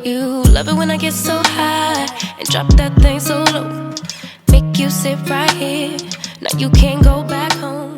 You love it when I get so high and drop that thing so low. Make you sit right here. Now you can't go back home.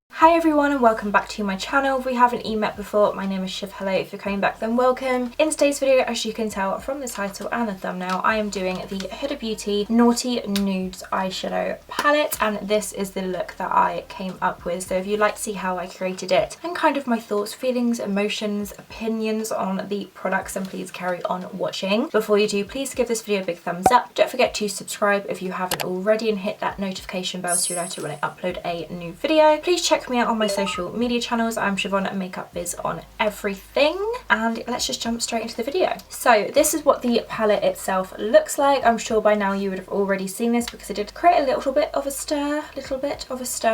Hi everyone and welcome back to my channel. If we haven't met before, my name is Shiv. Hello, if you're coming back then welcome. In today's video, as you can tell from the title and the thumbnail, I am doing the Huda Beauty Naughty Nudes eyeshadow palette, and this is the look that I came up with. So if you'd like to see how I created it and kind of my thoughts, feelings, emotions, opinions on the products, then please carry on watching. Before you do, please give this video a big thumbs up. Don't forget to subscribe if you haven't already and hit that notification bell so you're alerted when I upload a new video. Please check me out on my social media channels. I'm shivonmakeupbiz on everything, and let's just jump straight into the video. So this is what the palette itself looks like. I'm sure by now you would have already seen this because I did create a little bit of a stir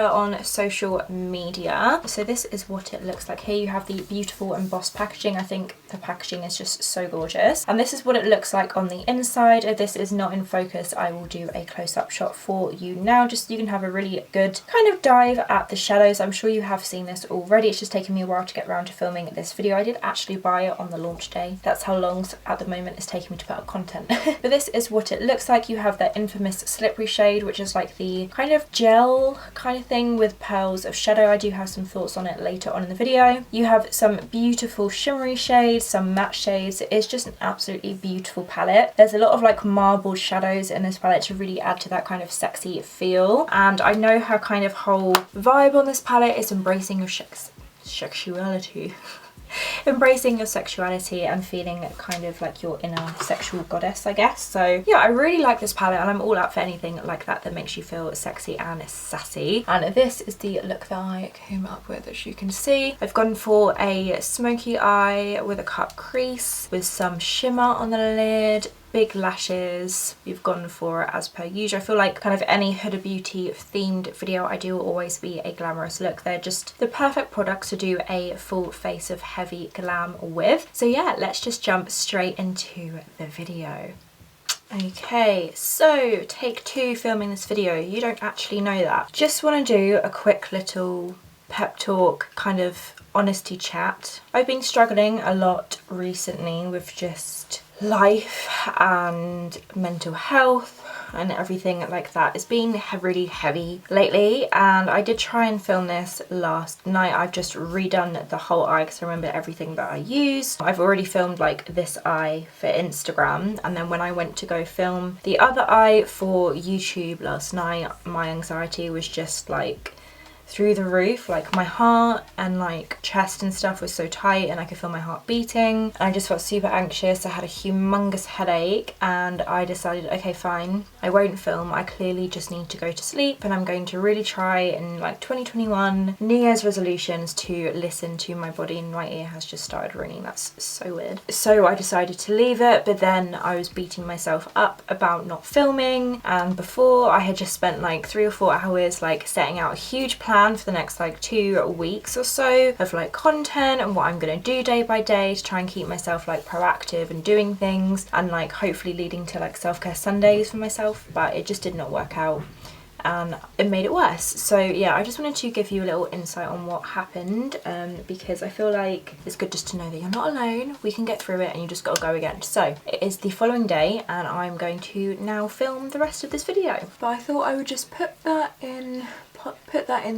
on social media. So this is what it looks like. Here you have the beautiful embossed packaging. I think the packaging is just so gorgeous, and this is what it looks like on the inside. If this is not in focus, I will do a close-up shot for you now, just so you can have a really good kind of dive at the shadows. I'm sure you have seen this already. It's just taken me a while to get around to filming this video. I did actually buy it on the launch day. That's how long at the moment it's taking me to put up content. But this is what it looks like. You have that infamous slippery shade, which is like the kind of gel kind of thing with pearls of shadow. I do have some thoughts on it later on in the video. You have some beautiful shimmery shades, some matte shades. It is just an absolutely beautiful palette. There's a lot of like marbled shadows in this palette to really add to that kind of sexy feel, and I know her kind of whole vibe on this palette is embracing your sexuality. Embracing your sexuality and feeling kind of like your inner sexual goddess, I guess. So yeah, I really like this palette, and I'm all out for anything like that makes you feel sexy and sassy. And this is the look that I came up with. As you can see, I've gone for a smoky eye with a cut crease with some shimmer on the lid, big lashes. We've gone for, as per usual, I feel like kind of any Huda Beauty themed video I do will always be a glamorous look. They're just the perfect products to do a full face of heavy glam with. So yeah, let's just jump straight into the video. Okay, so take 2 filming this video. You don't actually know that. Just want to do a quick little pep talk, kind of honesty chat. I've been struggling a lot recently with just life and mental health and everything like that. It's been really heavy lately, and I did try and film this last night. I've just redone the whole eye because I remember everything that I used. I've already filmed like this eye for Instagram, and then when I went to go film the other eye for YouTube last night, my anxiety was just like through the roof. Like my heart and like chest and stuff was so tight, and I could feel my heart beating. I just felt super anxious. I had a humongous headache, and I decided, okay, fine, I won't film. I clearly just need to go to sleep, and I'm going to really try in like 2021 New Year's resolutions to listen to my body. And my ear has just started ringing. That's so weird. So I decided to leave it, but then I was beating myself up about not filming, and before I had just spent like 3 or 4 hours like setting out a huge plan for the next like 2 weeks or so of like content and what I'm gonna do day by day to try and keep myself like proactive and doing things, and like hopefully leading to like self-care Sundays for myself. But it just did not work out, and it made it worse. So yeah, I just wanted to give you a little insight on what happened, because I feel like it's good just to know that you're not alone. We can get through it, and you just gotta go again. So it is the following day, and I'm going to now film the rest of this video. But I thought I would just put that in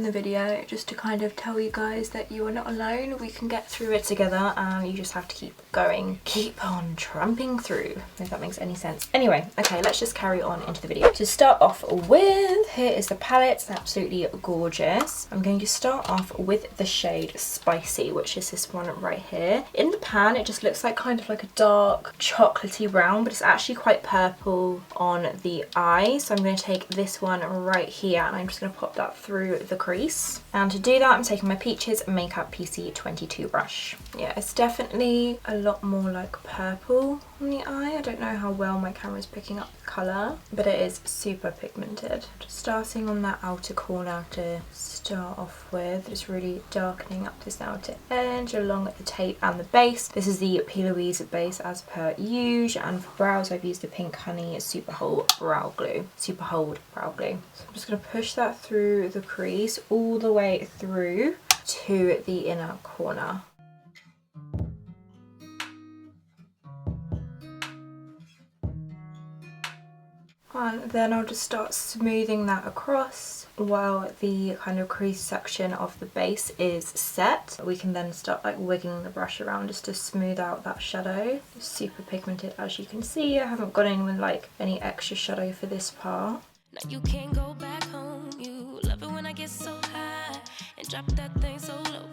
the video just to kind of tell you guys that you are not alone. We can get through it together, and you just have to keep going, keep on tramping through, if that makes any sense. Anyway, okay, let's just carry on into the video. To start off with, here is the palette. It's absolutely gorgeous. I'm going to start off with the shade Spicy, which is this one right here. In the pan, it just looks like kind of like a dark chocolatey brown, but it's actually quite purple on the eye. So I'm going to take this one right here, and I'm just going to pop that through the crease. And to do that, I'm taking my Peaches Makeup PC22 brush. Yeah, it's definitely a lot more like purple on the eye. I don't know how well my camera's picking up the colour, but it is super pigmented. Just starting on that outer corner to start off with, just really darkening up this outer edge along at the tape and the base. This is the P. Louise base as per usual, and for brows I've used the Pink Honey Super Hold Brow Glue. So I'm just going to push that through through the crease all the way through to the inner corner. And then I'll just start smoothing that across while the kind of crease section of the base is set. We can then start like wiggling the brush around just to smooth out that shadow. It's super pigmented, as you can see. I haven't gone in with like any extra shadow for this part. Now you can't go back home. You love it when I get so high and drop that thing so low.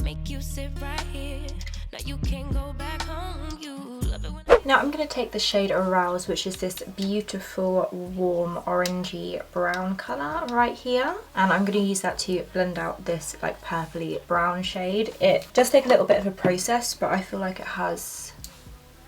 Make you sit right here. Now you can't go back home. You love it when Now I'm going to take the shade Arouse, which is this beautiful warm orangey brown colour right here, and I'm going to use that to blend out this like purpley brown shade. It does take a little bit of a process, but I feel like it has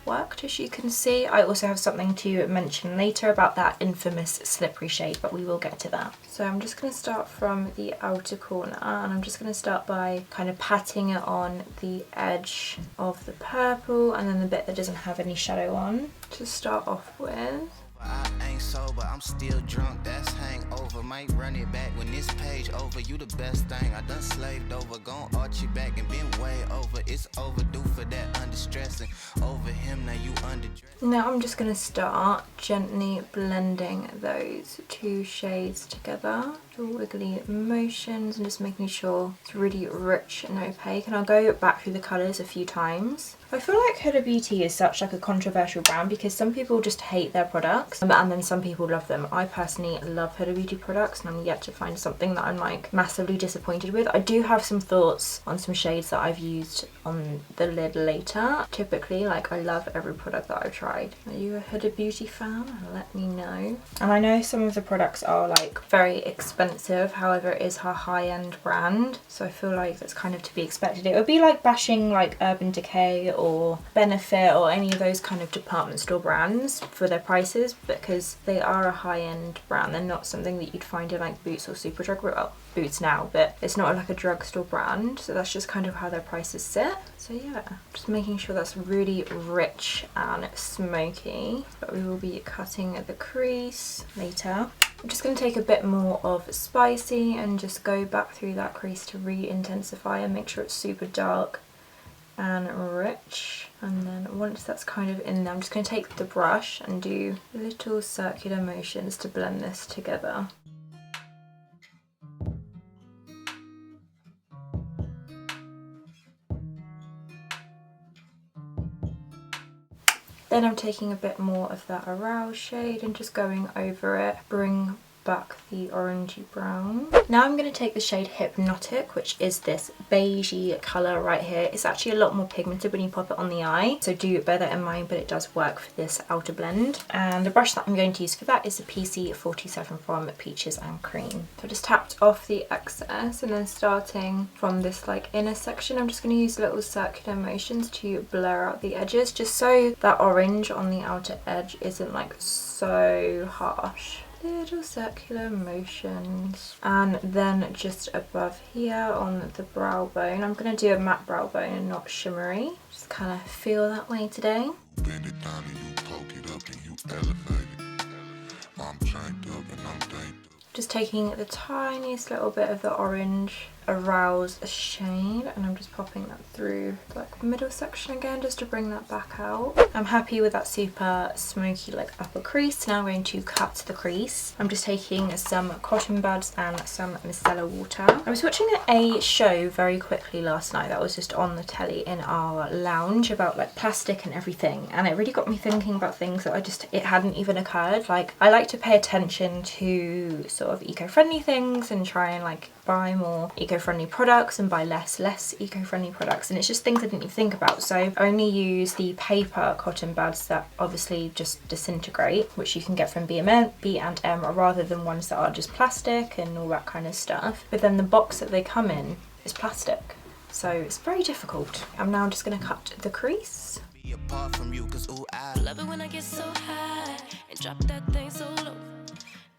worked, as you can see. I also have something to mention later about that infamous slippery shade, but we will get to that. So I'm just going to start from the outer corner, and I'm just going to start by kind of patting it on the edge of the purple and then the bit that doesn't have any shadow on to start off with. I ain't sober, I'm still drunk, that's hangover. Might run it back when this page over. You the best thing, I done slaved over. Gon' arch you back and been way over. It's overdue for that under stressing. Over him, now you underdressed. Now I'm just going to start gently blending those two shades together. Wiggly motions and just making sure it's really rich and opaque, and I'll go back through the colours a few times. I feel like Huda Beauty is such like a controversial brand because some people just hate their products and then some people love them. I personally love Huda Beauty products and I'm yet to find something that I'm like massively disappointed with. I do have some thoughts on some shades that I've used on the lid later. Typically, like, I love every product that I've tried. Are you a Huda Beauty fan? Let me know. And I know some of the products are like very expensive, however it is her high-end brand, so I feel like that's kind of to be expected. It would be like bashing like Urban Decay or Benefit or any of those kind of department store brands for their prices, because they are a high-end brand. They're not something that you'd find in like Boots or Superdrug. Well, Boots now, but it's not like a drugstore brand, so that's just kind of how their prices sit. So yeah, just making sure that's really rich and smoky, but we will be cutting the crease later. I'm just going to take a bit more of Spicy and just go back through that crease to re-intensify and make sure it's super dark and rich. And then once that's kind of in there, I'm just going to take the brush and do little circular motions to blend this together. Then I'm taking a bit more of that Arouse shade and just going over it, bring back the orangey brown. Now I'm going to take the shade Hypnotic, which is this beigey colour right here. It's actually a lot more pigmented when you pop it on the eye, so do bear that in mind, but it does work for this outer blend. And the brush that I'm going to use for that is the PC47 from Peaches and Cream. So I just tapped off the excess, and then starting from this like inner section, I'm just going to use little circular motions to blur out the edges, just so that orange on the outer edge isn't like so harsh. Little circular motions. And then just above here on the brow bone, I'm going to do a matte brow bone and not shimmery. Just kind of feel that way today. Bend it down and you poke it up and you elevate it. I'm chained up and I'm danked up. Just taking the tiniest little bit of the orange Arouse shade, and I'm just popping that through like middle section again just to bring that back out. I'm happy with that super smoky like upper crease. Now I'm going to cut the crease. I'm just taking some cotton buds and some micellar water. I was watching a show very quickly last night that was just on the telly in our lounge about like plastic and everything, and it really got me thinking about things that it hadn't even occurred. Like, I like to pay attention to sort of eco-friendly things and try and like buy more eco-friendly products and buy less eco-friendly products, and it's just things I didn't even think about. So I only use the paper cotton buds that obviously just disintegrate, which you can get from B&M, rather than ones that are just plastic and all that kind of stuff. But then the box that they come in is plastic, so it's very difficult. I'm now just going to cut the crease. Be apart from you, 'cause ooh, I love it when I get so high and drop that thing so low.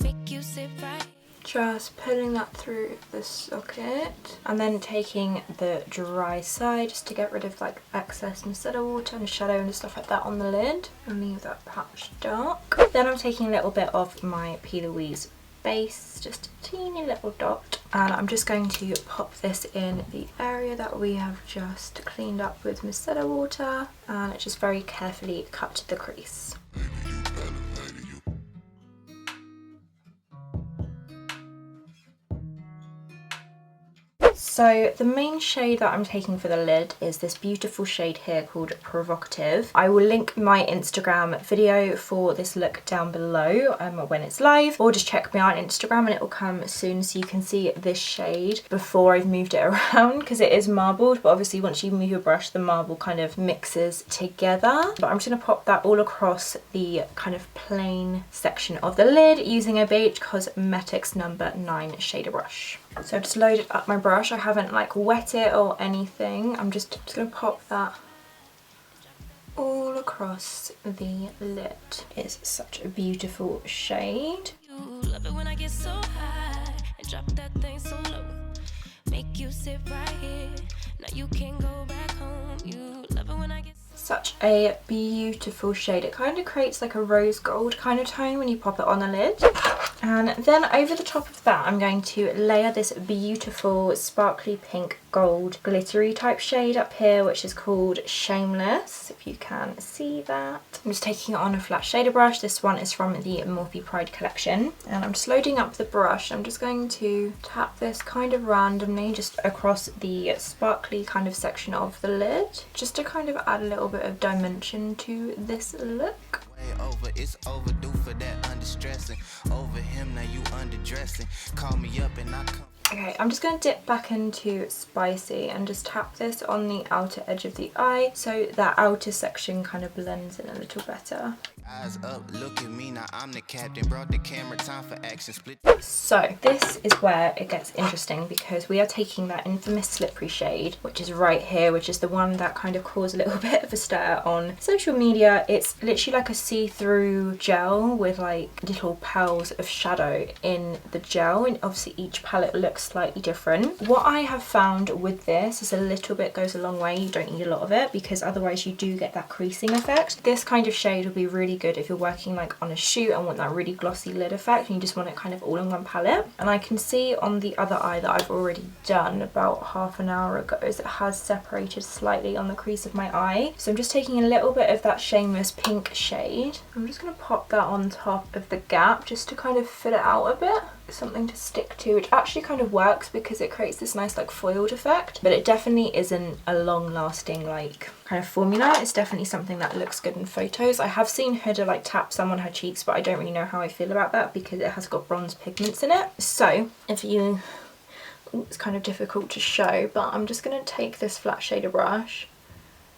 Make you sit right. Just pulling that through the socket and then taking the dry side just to get rid of like excess micellar water and shadow and stuff like that on the lid and leave that patch dark. Then I'm taking a little bit of my P. Louise base, just a teeny little dot. And I'm just going to pop this in the area that we have just cleaned up with micellar water, and just very carefully cut to the crease. So the main shade that I'm taking for the lid is this beautiful shade here called Provocative. I will link my Instagram video for this look down below when it's live, or just check me out on Instagram and it will come soon, so you can see this shade before I've moved it around, because it is marbled, but obviously once you move your brush the marble kind of mixes together. But I'm just going to pop that all across the kind of plain section of the lid using a BH Cosmetics number 9 shader brush. So I've just loaded up my brush. I haven't like wet it or anything. I'm just going to pop that all across the lid. It's such a beautiful shade. You love it when I get so high and drop that thing so low. Make you sit right here. Now you can go back home. You love it when I get Such a beautiful shade. It kind of creates like a rose gold kind of tone when you pop it on the lid. And then over the top of that, I'm going to layer this beautiful sparkly pink gold glittery type shade up here, which is called Shameless, if you can see that. I'm just taking it on a flat shader brush. This one is from the Morphe Pride collection. And I'm just loading up the brush. I'm just going to tap this kind of randomly just across the sparkly kind of section of the lid, just to kind of add a little bit of dimension to this look. Over, it's overdue for that understressing. Over him, now you underdressing. Call me up and I come. Okay, I'm just going to dip back into Spicy and just tap this on the outer edge of the eye so that outer section kind of blends in a little better. Eyes up, look at me, now I'm the captain. Brought the camera, time for action, split. So this is where it gets interesting, because we are taking that infamous slippery shade, which is right here, which is the one that kind of caused a little bit of a stir on social media. It's literally like a see-through gel with like little pearls of shadow in the gel, and obviously each palette looks slightly different. What I have found with this is a little bit goes a long way. You don't need a lot of it, because otherwise you do get that creasing effect. This kind of shade will be really good if you're working like on a shoot and want that really glossy lid effect and you just want it kind of all in one palette. And I can see on the other eye that I've already done about half an hour ago is it has separated slightly on the crease of my eye. So I'm just taking a little bit of that Shameless pink shade. I'm just going to pop that on top of the gap just to kind of fill it out a bit. Something to stick to, which actually kind of works because it creates this nice like foiled effect, but it definitely isn't a long lasting like kind of formula. It's definitely something that looks good in photos. I have seen Huda like tap some on her cheeks, but I don't really know how I feel about that because it has got bronze pigments in it. So if you, it's kind of difficult to show, but I'm just going to take this flat shader brush,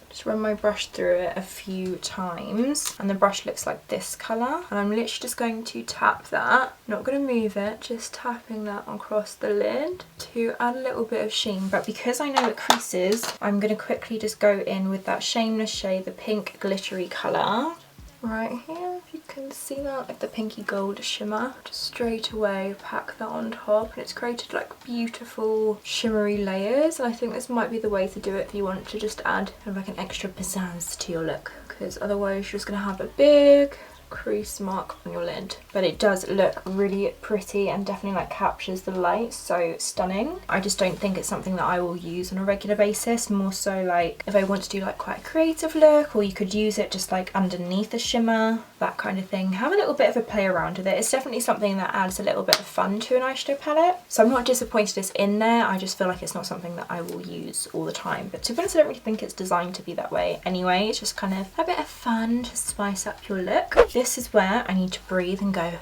just run my brush through it a few times, and the brush looks like this colour, and I'm literally just going to tap that, not going to move it, just tapping that across the lid to add a little bit of sheen. But because I know it creases, I'm going to quickly just go in with that Shameless shade, the pink glittery colour right here, if you can see that, like the pinky gold shimmer. Just straight away pack that on top, and it's created like beautiful shimmery layers, and I think this might be the way to do it if you want to just add kind of like an extra pizzazz to your look, because otherwise you're just going to have a big crease mark on your lid. But it does look really pretty and definitely like captures the light, so stunning. I just don't think it's something that I will use on a regular basis, more so like if I want to do like quite a creative look, or you could use it just like underneath the shimmer, that kind of thing. Have a little bit of a play around with it. It's definitely something that adds a little bit of fun to an eyeshadow palette, so I'm not disappointed it's in there. I just feel like it's not something that I will use all the time, but to be honest I don't really think it's designed to be that way anyway. It's just kind of a bit of fun to spice up your look. This is where I need to breathe and go.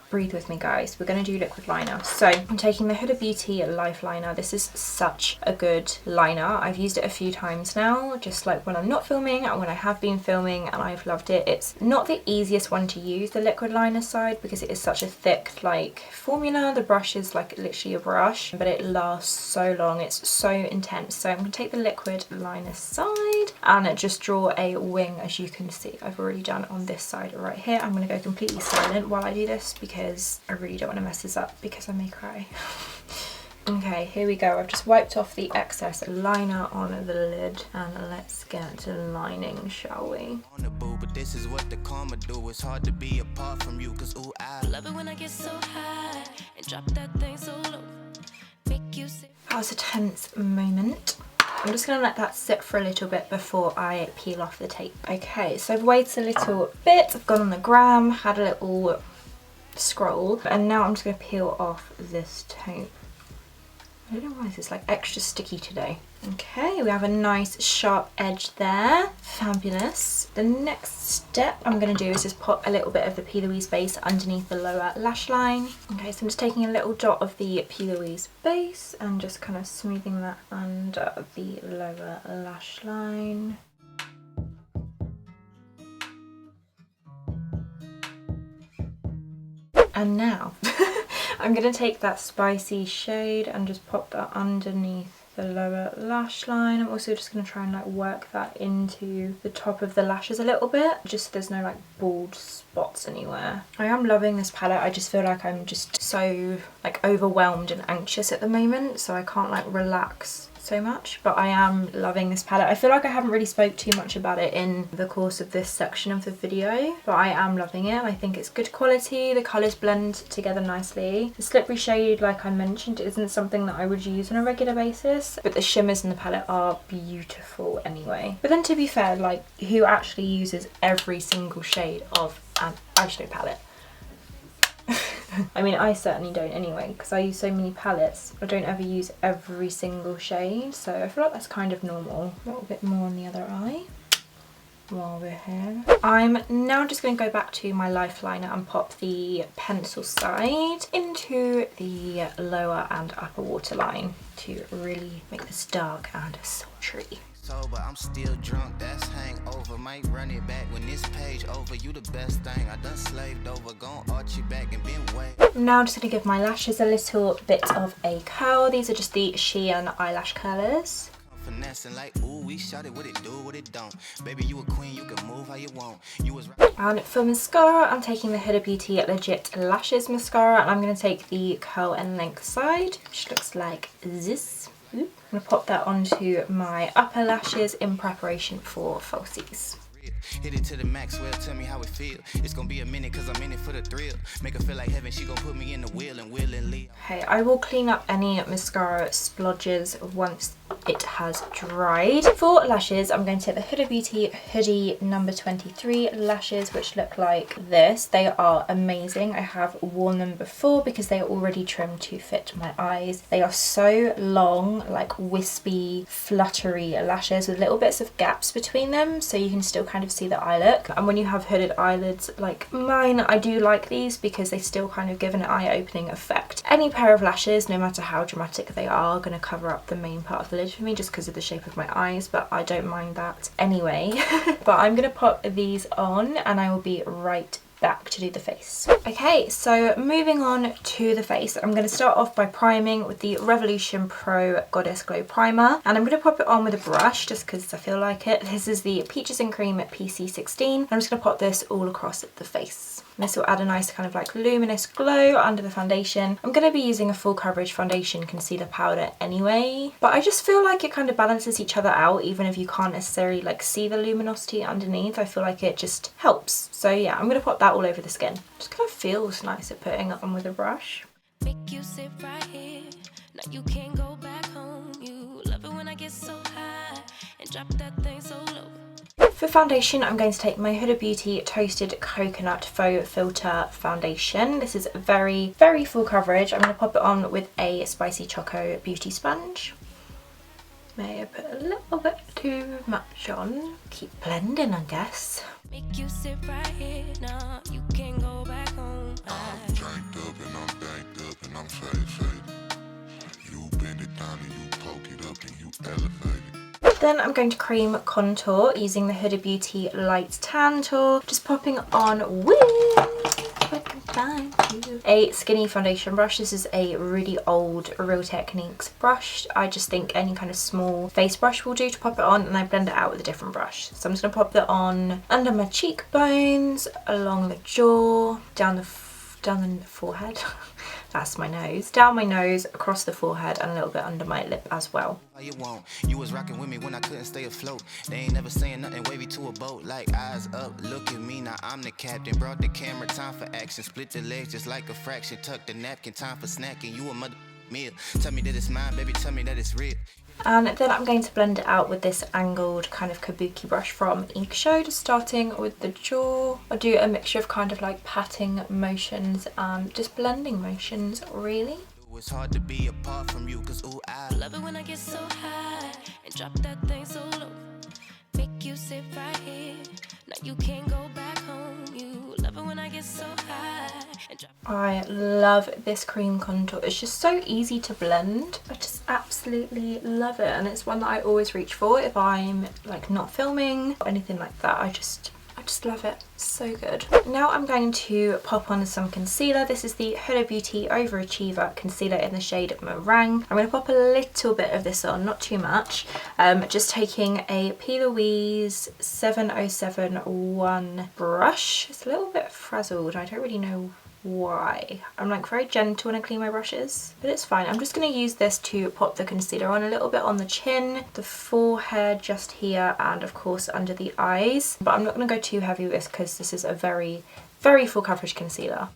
Breathe with me, guys. We're going to do liquid liner. So I'm taking the Huda Beauty Life Liner. This is such a good liner. I've used it a few times now, just like when I'm not filming and when I have been filming, and I've loved it. It's not the easiest one to use, the liquid liner side, because it is such a thick like formula. The brush is like literally a brush, but it lasts so long. It's so intense. So I'm going to take the liquid liner side and just draw a wing, as you can see I've already done on this side right here. I'm going to go completely silent while I do this because I really don't want to mess this up because I may cry. Okay, here we go. I've just wiped off the excess liner on the lid, and let's get to lining, shall we? On the boo, but this is what the karma do. It's hard to be apart from you, cause ooh, I Love it when I get so high and drop that thing so low. Make you sit. That was a tense moment. I'm just going to let that sit for a little bit before I peel off the tape. Okay, so I've waited a little bit. I've gone on the gram, had a little scroll, and now I'm just going to peel off this tape. I don't know why this is like extra sticky today. Okay, we have a nice sharp edge there. Fabulous. The next step I'm going to do is just pop a little bit of the P. Louise base underneath the lower lash line. Okay, so I'm just taking a little dot of the P. Louise base and just kind of smoothing that under the lower lash line. And now I'm going to take that spicy shade and just pop that underneath the lower lash line. I'm also just going to try and like work that into the top of the lashes a little bit, just so there's no like bald spots anywhere. I am loving this palette. I just feel like I'm just so like overwhelmed and anxious at the moment, so I can't like relax so much, but I am loving this palette. I feel like I haven't really spoke too much about it in the course of this section of the video, but I am loving it. I think it's good quality. The colours blend together nicely. The slippery shade, like I mentioned, isn't something that I would use on a regular basis, but the shimmers in the palette are beautiful anyway. But then to be fair, like who actually uses every single shade of an eyeshadow palette? I mean, I certainly don't anyway, because I use so many palettes. I don't ever use every single shade, so I feel like that's kind of normal. A little bit more on the other eye while we're here. I'm now just going to go back to my life liner and pop the pencil side into the lower and upper waterline to really make this dark and sultry. sober, I'm still drunk, that's hangover. Might run it back when this page over. You the best thing, I done slaved over. Gon' arch you back and been way. I'm now just going to give my lashes a little bit of a curl. These are just the Shein eyelash curlers. Finessing like, ooh, we shot it, what it do, what it don't. Baby, you a queen, you can move how you want. You was And for mascara, I'm taking the Huda Beauty Legit Lashes Mascara, and I'm going to take the curl and length side, which looks like this. I'm going to pop that onto my upper lashes in preparation for falsies. hit it to the max, well, tell me how it feel. It's gonna be a minute cause I'm in it for the thrill. Make her feel like heaven, she gonna put me in the wheel and willingly. Okay, I will clean up any mascara splodges once it has dried. For lashes, I'm going to take the Huda Beauty Hoodie number 23 lashes, which look like this. They are amazing. I have worn them before because they are already trimmed to fit my eyes. They are so long, like wispy, fluttery lashes with little bits of gaps between them, so you can still kind of see the eye look. And when you have hooded eyelids like mine, I do like these because they still kind of give an eye-opening effect. Any pair of lashes, no matter how dramatic they are going to cover up the main part of the lid for me just because of the shape of my eyes, but I don't mind that anyway. But I'm going to pop these on and I will be right back to do the face. Okay, so moving on to the face, I'm going to start off by priming with the Revolution Pro Goddess Glow Primer, and I'm going to pop it on with a brush just because I feel like it. This is the Peaches and Cream PC16. I'm just going to pop this all across the face. This will add a nice kind of like luminous glow under the foundation. I'm going to be using a full coverage foundation concealer powder anyway, but I just feel like it kind of balances each other out even if you can't necessarily like see the luminosity underneath. I feel like it just helps. So yeah, I'm going to pop that all over the skin. Just kind of feels nice at putting it on with a brush. Make you sit right here. Now you can't go back home. You love it when I get so high and drop that thing so low. For foundation, I'm going to take my Huda Beauty Toasted Coconut Faux Filter Foundation. This is very, very full coverage. I'm going to pop it on with a Spicy Choco Beauty Sponge. May I put a little bit too much on? Keep blending, I guess. Make you sit right here. Now you can't go back home. I'm janked up and I'm banked up and I'm faded. You bend it down and you poke it up and you elevate it. Then I'm going to cream contour using the Huda Beauty Light Tan Tool. Just popping on with a skinny foundation brush. This is a really old Real Techniques brush. I just think any kind of small face brush will do to pop it on, and I blend it out with a different brush. So I'm just going to pop that on under my cheekbones, along the jaw, down the forehead, that's my nose, down my nose, across the forehead, and a little bit under my lip as well. You won't. You was rocking with me when I couldn't stay afloat. They ain't never saying nothing wavy to a boat. Like eyes up, look at me, now I'm the captain. Brought the camera, time for action. Split the legs just like a fraction. Tuck the napkin, time for snacking. You a mother meal. Tell me that it's mine, baby, tell me that it's real. And then I'm going to blend it out with this angled kind of kabuki brush from eyeshadow, just starting with the jaw. I do a mixture of kind of like patting motions and just blending motions, really. It's hard to be apart from you, cause ooh, I love it when I get so high and drop that thing so low. Make you sit right here. Now you can't go back home. You love it when I get so high and drop. I love this cream contour. It's just so easy to blend. I just absolutely love it, and it's one that I always reach for if I'm like not filming or anything like that. I just love it. So good. Now I'm going to pop on some concealer. This is the Huda Beauty Overachiever concealer in the shade Meringue. I'm going to pop a little bit of this on, not too much. Just taking a P. Louise 7071 brush. It's a little bit frazzled. I don't really know why. I'm like very gentle when I clean my brushes, but it's fine. I'm just going to use this to pop the concealer on a little bit on the chin, the forehead just here, and of course under the eyes. But I'm not going to go too heavy with this because this is a very, very full coverage concealer.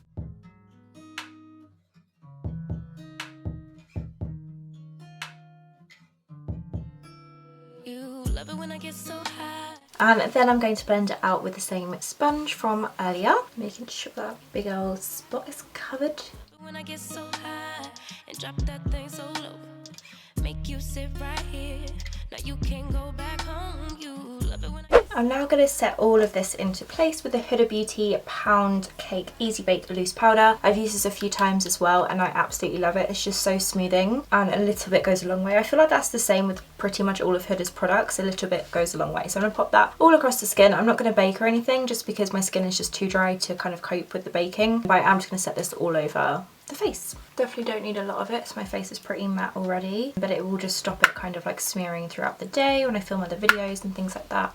You love it when I get so high. And then I'm going to blend it out with the same sponge from earlier, making sure that big old spot is covered. When I get so high and drop that thing so low, make you sit right here. Now you can't go back home. You love it when I'm now going to set all of this into place with the Huda Beauty Pound Cake Easy Bake Loose Powder. I've used this a few times as well and I absolutely love it. It's just so smoothing and a little bit goes a long way. I feel like that's the same with pretty much all of Huda's products. A little bit goes a long way. So I'm going to pop that all across the skin. I'm not going to bake or anything just because my skin is just too dry to kind of cope with the baking. But I'm just going to set this all over the face. Definitely don't need a lot of it, so my face is pretty matte already, but it will just stop it kind of like smearing throughout the day when I film other videos and things like that.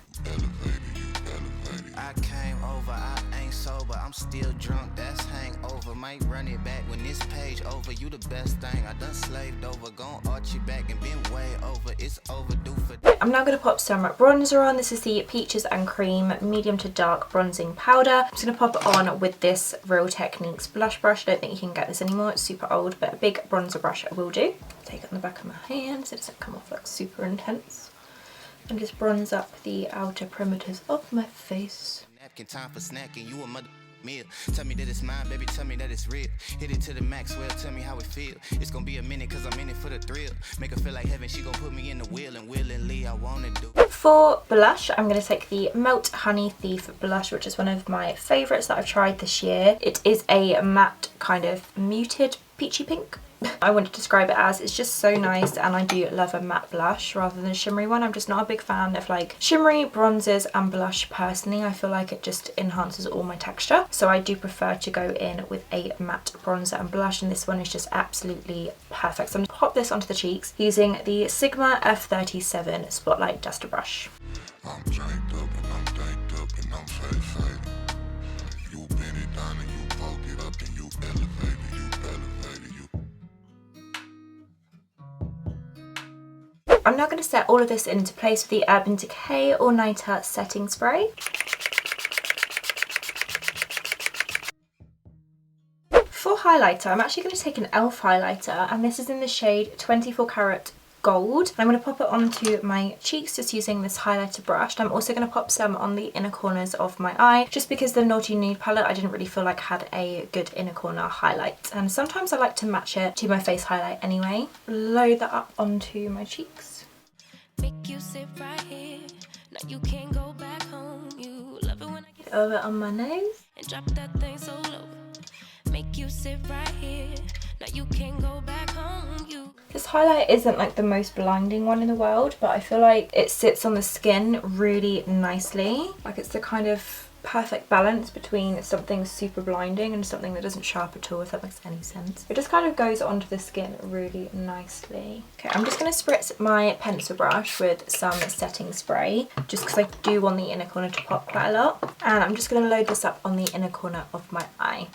I came over, I ain't sober, I'm still drunk, that's hangover. Might run it back when this page over. You the best thing I done slaved over. Gon' arch you back and been way over. It's overdue for that. I'm now going to pop some bronzer on. This is the Peaches and Cream medium to dark bronzing powder. I'm just going to pop it on with this Real Techniques blush brush. I don't think you can get this anymore, it's super old, but a big bronzer brush will do. Take it on the back of my hand so it doesn't come off like super intense. And just bronze up the outer perimeters of my face. Napkin, time for snacking. You a mother meal. Tell me that it's mine, baby, tell me that it's real. Hit it to the max, well, tell me how it feel. It's gonna be a minute cause I'm in it for the thrill. Make her feel like heaven, she gonna put me in the wheel, and willingly I wanna do. For blush, I'm going to take the Melt Honey Thief blush, which is one of my favourites that I've tried this year. It is a matte kind of muted peachy pink. I want to describe it as, it's just so nice, and I do love a matte blush rather than a shimmery one. I'm just not a big fan of like shimmery bronzers and blush personally. I feel like it just enhances all my texture, so I do prefer to go in with a matte bronzer and blush, and this one is just absolutely perfect. So I'm going to pop this onto the cheeks using the Sigma F37 Spotlight Duster Brush. I'm janked up and I'm danked up and I'm faded. You bend it down and you poke it up and you elevate it, I'm now going to set all of this into place with the Urban Decay All Nighter Setting Spray. For highlighter, I'm actually going to take an e.l.f. highlighter, and this is in the shade 24 Karat Gold. I'm going to pop it onto my cheeks just using this highlighter brush. I'm also going to pop some on the inner corners of my eye, just because the Naughty Nude palette I didn't really feel like had a good inner corner highlight, and sometimes I like to match it to my face highlight anyway. Load that up onto my cheeks. make you sit right here. Now you can't go back home. You love it when I get Over on my nose. and drop that thing so low. Make you sit right here. Now you can't go back home. You This highlight isn't like the most blinding one in the world, but I feel like it sits on the skin really nicely. Like it's the kind of perfect balance between something super blinding and something that doesn't show up at all, if that makes any sense. It just kind of goes onto the skin really nicely. Okay, I'm just going to spritz my pencil brush with some setting spray, just because I do want the inner corner to pop quite a lot. And I'm just going to load this up on the inner corner of my eye.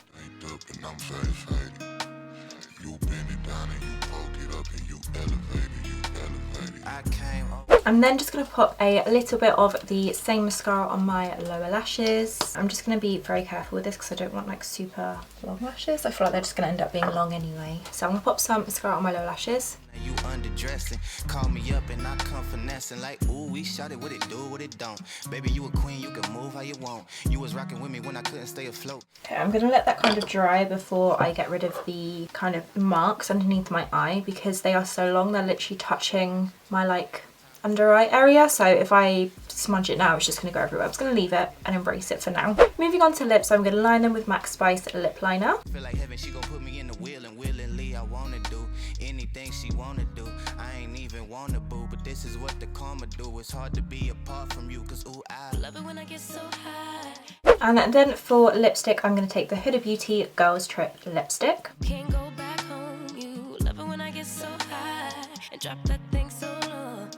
You bend it down and you broke it up and you elevated it. I came over. I'm then just going to put a little bit of the same mascara on my lower lashes. I'm just going to be very careful with this because I don't want like super long lashes. I feel like they're just going to end up being long anyway. So I'm going to pop some mascara on my lower lashes. You underdressing, call me up and I come finessing like, ooh, we shot it, what it do, what it don't. Baby, you a queen, you can move how you want. You was rocking with me when I couldn't stay afloat. Okay, I'm going to let that kind of dry before I get rid of the kind of marks underneath my eye because they are so long, they're literally touching my like under eye area. So if I smudge it now, it's just going to go everywhere. I'm just going to leave it and embrace it for now. Moving on to lips, I'm going to line them with MAC Spice lip liner. Feel like heaven, she gon' put me in the wheel and willingly I wanna do anything she wanna do. I ain't even wanna boo, but this is what the karma do. It's hard to be apart from you, cause ooh, I Love it when I get so high. And then for lipstick, I'm going to take the Huda Beauty Girls Trip lipstick. Can't go back home. You love it when I get so high and drop that thing so low.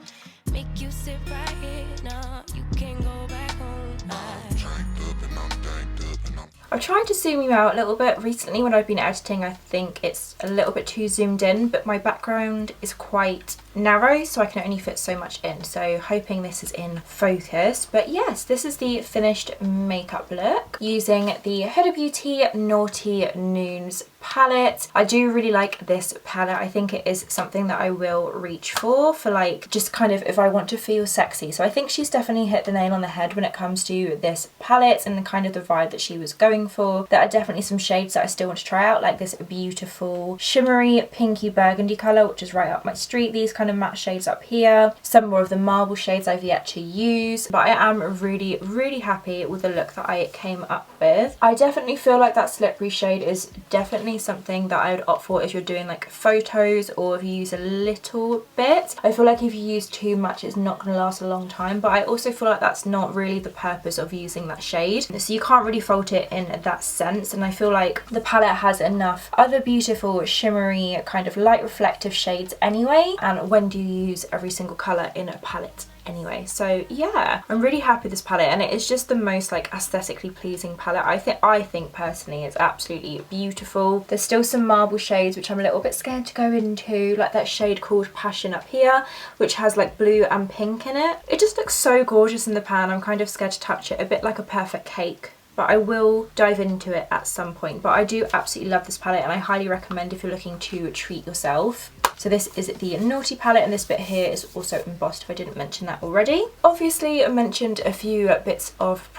Make you sit right here. Nah, you can't go back home. I'm janked up and I'm danked up and I'm I've tried to zoom you out a little bit recently when I've been editing. I think it's a little bit too zoomed in, but my background is quite narrow, so I can only fit so much in. So hoping this is in focus. But yes, this is the finished makeup look using the Huda Beauty Naughty Nude palette. I do really like this palette. I think it is something that I will reach for like just kind of if I want to feel sexy. So I think she's definitely hit the nail on the head when it comes to this palette and the kind of the vibe that she was going for. There are definitely some shades that I still want to try out, like this beautiful shimmery pinky burgundy colour, which is right up my street. These kind of matte shades up here. Some more of the marble shades I've yet to use, but I am really happy with the look that I came up with. I definitely feel like that slippery shade is definitely something that I would opt for if you're doing like photos or if you use a little bit. I feel like if you use too much it's not going to last a long time, but I also feel like that's not really the purpose of using that shade, so you can't really fault it in that sense. And I feel like the palette has enough other beautiful shimmery kind of light reflective shades anyway, and when do you use every single colour in a palette anyway? So yeah, I'm really happy with this palette, and it is just the most like aesthetically pleasing palette. I think personally it's absolutely beautiful. There's still some marble shades which I'm a little bit scared to go into, like that shade called Passion up here, which has like blue and pink in it. It just looks so gorgeous in the pan. I'm kind of scared to touch it, a bit like a perfect cake, but I will dive into it at some point. But I do absolutely love this palette, and I highly recommend if you're looking to treat yourself. So this is the Naughty palette, and this bit here is also embossed if I didn't mention that already. Obviously I mentioned a few bits of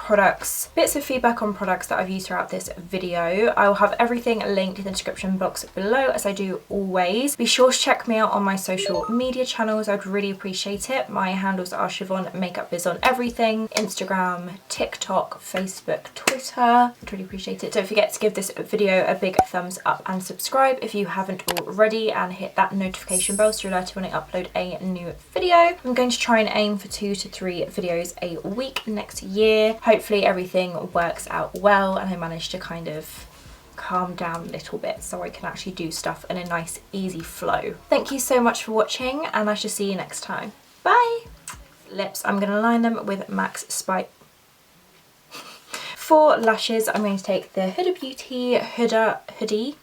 feedback on products that I've used throughout this video. I will have everything linked in the description box below, as I do always. Be sure to check me out on my social media channels. I'd really appreciate it. My handles are shivonmakeupbiz on everything: Instagram, TikTok, Facebook, Twitter. I'd really appreciate it. Don't forget to give this video a big thumbs up and subscribe if you haven't already, and hit that notification bell so you're alerted when I upload a new video. I'm going to try and aim for 2 to 3 videos a week next year. Hopefully everything works out well and I manage to kind of calm down a little bit so I can actually do stuff in a nice easy flow. Thank you so much for watching, and I shall see you next time. Bye! Lips, I'm going to line them with MAC Spice. For lashes, I'm going to take the Huda Beauty